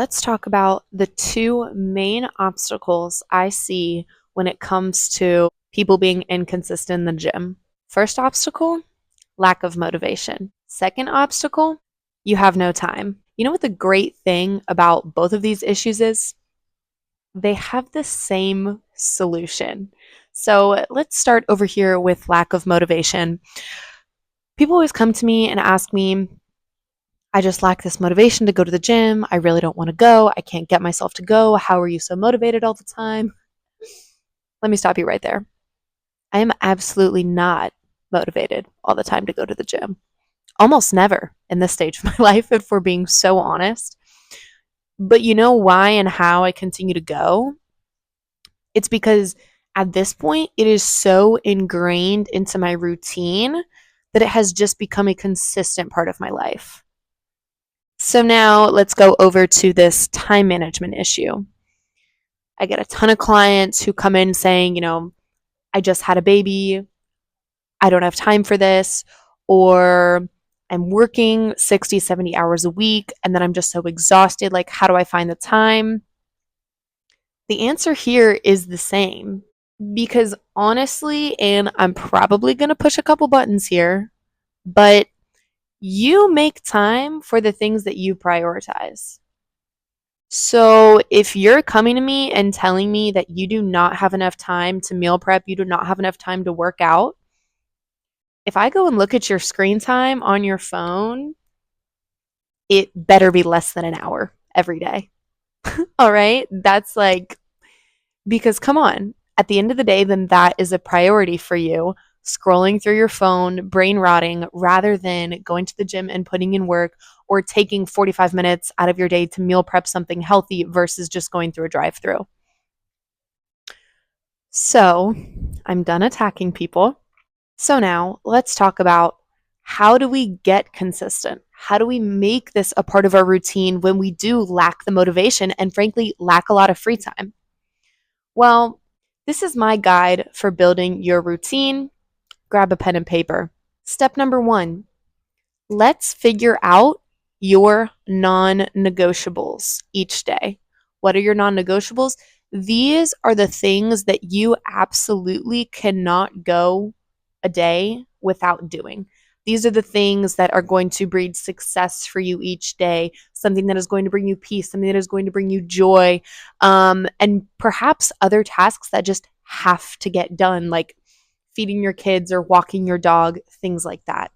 let's talk about the two main obstacles I see when it comes to people being inconsistent in the gym. First obstacle, lack of motivation. Second obstacle, you have no time. You know what the great thing about both of these issues is? They have the same solution. So let's start over here with lack of motivation. People always come to me and ask me, I just lack this motivation to go to the gym. I really don't want to go. I can't get myself to go. How are you so motivated all the time? Let me stop you right there. I am absolutely not motivated all the time to go to the gym. Almost never in this stage of my life, if we're being so honest. But you know why and how I continue to go? It's because at this point, it is so ingrained into my routine that it has just become a consistent part of my life. So now let's go over to this time management issue. I get a ton of clients who come in saying, I just had a baby. I don't have time for this. Or I'm working 60, 70 hours a week and then I'm just so exhausted. Like, how do I find the time? The answer here is the same because honestly, and I'm probably going to push a couple buttons here, but you make time for the things that you prioritize. So if you're coming to me and telling me that you do not have enough time to meal prep, you do not have enough time to work out, if I go and look at your screen time on your phone, it better be less than an hour every day. All right? That's like, because come on, at the end of the day, then that is a priority for you. Scrolling through your phone, brain rotting, rather than going to the gym and putting in work or taking 45 minutes out of your day to meal prep something healthy versus just going through a drive through. So I'm done attacking people. So now let's talk about how do we get consistent? How do we make this a part of our routine when we do lack the motivation and frankly lack a lot of free time? Well, this is my guide for building your routine. Grab a pen and paper. Step number 1, let's figure out your non-negotiables each day. What are your non-negotiables? These are the things that you absolutely cannot go a day without doing. These are the things that are going to breed success for you each day, something that is going to bring you peace, something that is going to bring you joy, and perhaps other tasks that just have to get done, like feeding your kids or walking your dog, things like that.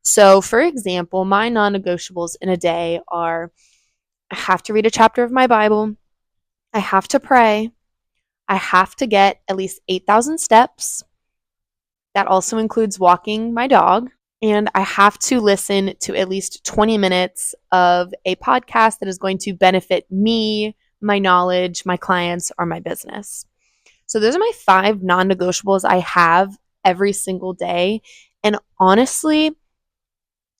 So, for example, my non negotiables in a day are I have to read a chapter of my Bible, I have to pray, I have to get at least 8,000 steps. That also includes walking my dog. And I have to listen to at least 20 minutes of a podcast that is going to benefit me, my knowledge, my clients, or my business. So, those are my 5 non negotiables I have every single day. And honestly,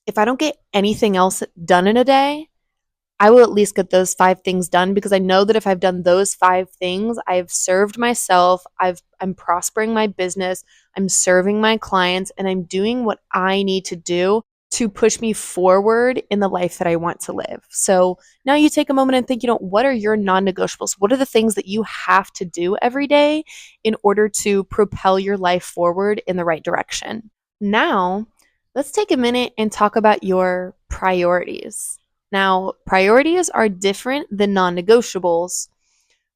if I don't get anything else done in a day, I will at least get those 5 things done because I know that if I've done those 5 things, I've served myself, I'm prospering my business, I'm serving my clients, and I'm doing what I need to do to push me forward in the life that I want to live. So now you take a moment and think, what are your non-negotiables? What are the things that you have to do every day in order to propel your life forward in the right direction? Now, let's take a minute and talk about your priorities. Now, priorities are different than non negotiables.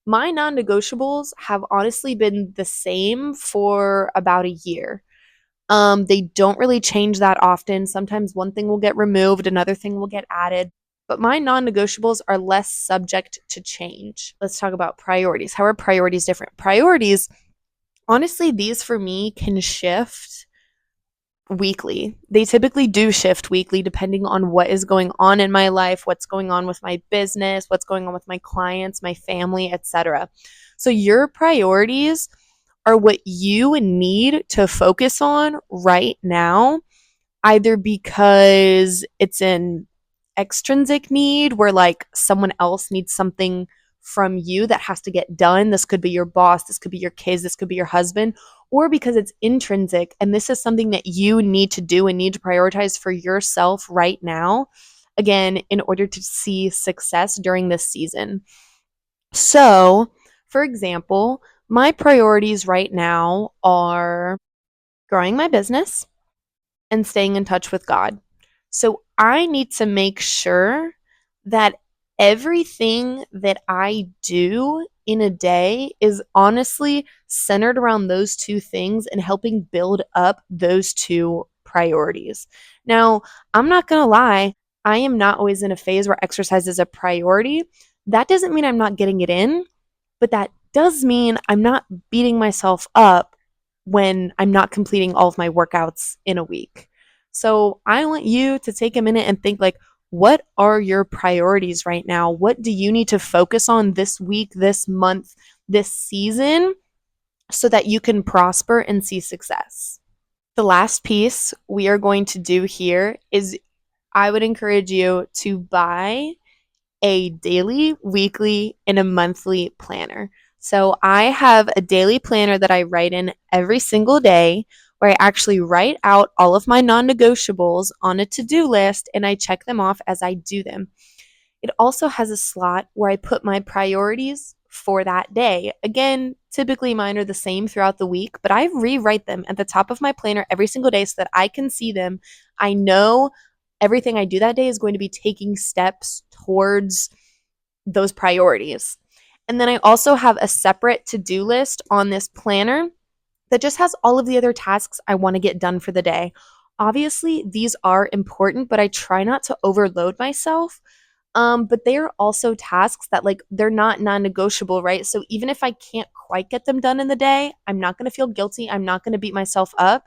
My non negotiables have honestly been the same for about a year. They don't really change that often. Sometimes one thing will get removed, another thing will get added. But my non negotiables are less subject to change. Let's talk about priorities. How are priorities different? Priorities, honestly, these for me can shift weekly. They typically do shift weekly depending on what is going on in my life, what's going on with my business, what's going on with my clients, my family, etc. So your priorities are what you need to focus on right now, either because it's an extrinsic need where like someone else needs something from you that has to get done. This could be your boss, this could be your kids, this could be your husband, or because it's intrinsic and this is something that you need to do and need to prioritize for yourself right now. again, in order to see success during this season. So, for example, my priorities right now are growing my business and staying in touch with God. So I need to make sure that everything that I do in a day is honestly centered around those two things and helping build up those two priorities. Now, I'm not going to lie, I am not always in a phase where exercise is a priority. That doesn't mean I'm not getting it in, but that does mean I'm not beating myself up when I'm not completing all of my workouts in a week. So I want you to take a minute and think like, what are your priorities right now? What do you need to focus on this week, this month, this season so that you can prosper and see success? The last piece we are going to do here is I would encourage you to buy a daily, weekly, and a monthly planner. So I have a daily planner that I write in every single day where I actually write out all of my non negotiables on a to do list and I check them off as I do them. It also has a slot where I put my priorities for that day. Again, typically mine are the same throughout the week, but I rewrite them at the top of my planner every single day so that I can see them. I know everything I do that day is going to be taking steps towards those priorities. And then I also have a separate to do list on this planner that just has all of the other tasks I want to get done for the day. Obviously, these are important, but I try not to overload myself. But they are also tasks that like they're not non-negotiable, right? So even if I can't quite get them done in the day, I'm not going to feel guilty. I'm not going to beat myself up.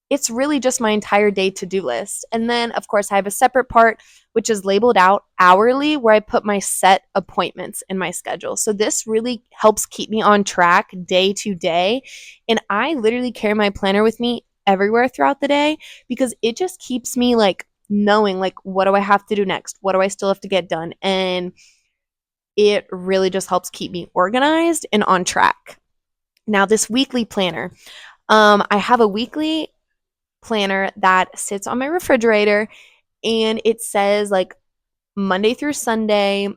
It's really just my entire day to-do list. And then of course I have a separate part which is labeled out hourly where I put my set appointments in my schedule. So this really helps keep me on track day to day. And I literally carry my planner with me everywhere throughout the day because it just keeps me like knowing like what do I have to do next? What do I still have to get done? And it really just helps keep me organized and on track. Now this weekly planner, I have a weekly planner that sits on my refrigerator and it says like Monday through Sunday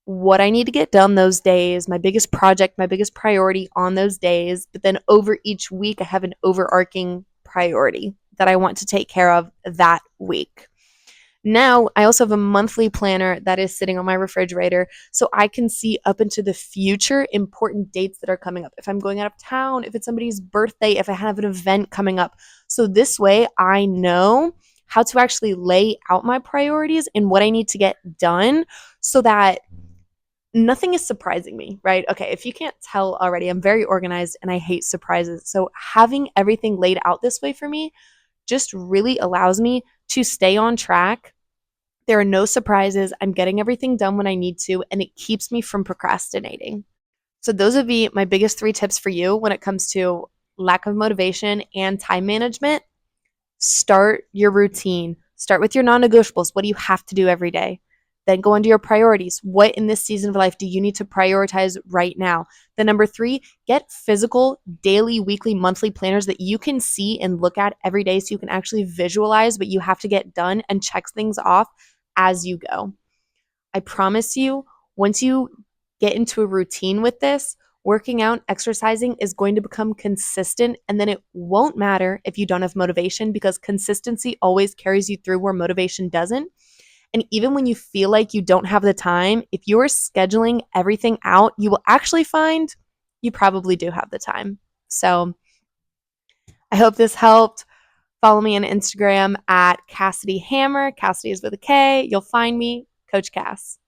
what I need to get done those days, my biggest project, my biggest priority on those days. But then over each week, I have an overarching priority that I want to take care of that week. Now, I also have a monthly planner that is sitting on my refrigerator so I can see up into the future important dates that are coming up. If I'm going out of town, if it's somebody's birthday, if I have an event coming up. So this way I know how to actually lay out my priorities and what I need to get done so that nothing is surprising me, right? Okay, if you can't tell already, I'm very organized and I hate surprises. So having everything laid out this way for me just really allows me to stay on track. There are no surprises. I'm getting everything done when I need to, and it keeps me from procrastinating. So, those would be my biggest three tips for you when it comes to lack of motivation and time management. Start your routine. Start with your non negotiables. What do you have to do every day? Then go into your priorities. What in this season of life do you need to prioritize right now? Then, number three, get physical daily, weekly, monthly planners that you can see and look at every day so you can actually visualize what you have to get done and check things off as you go. I promise you, once you get into a routine with this, working out, exercising is going to become consistent. And then it won't matter if you don't have motivation because consistency always carries you through where motivation doesn't. And even when you feel like you don't have the time, if you're scheduling everything out, you will actually find you probably do have the time. So I hope this helped. Follow me on Instagram at Cassidy Hammer. Cassidy is with a K. You'll find me, Coach Cass.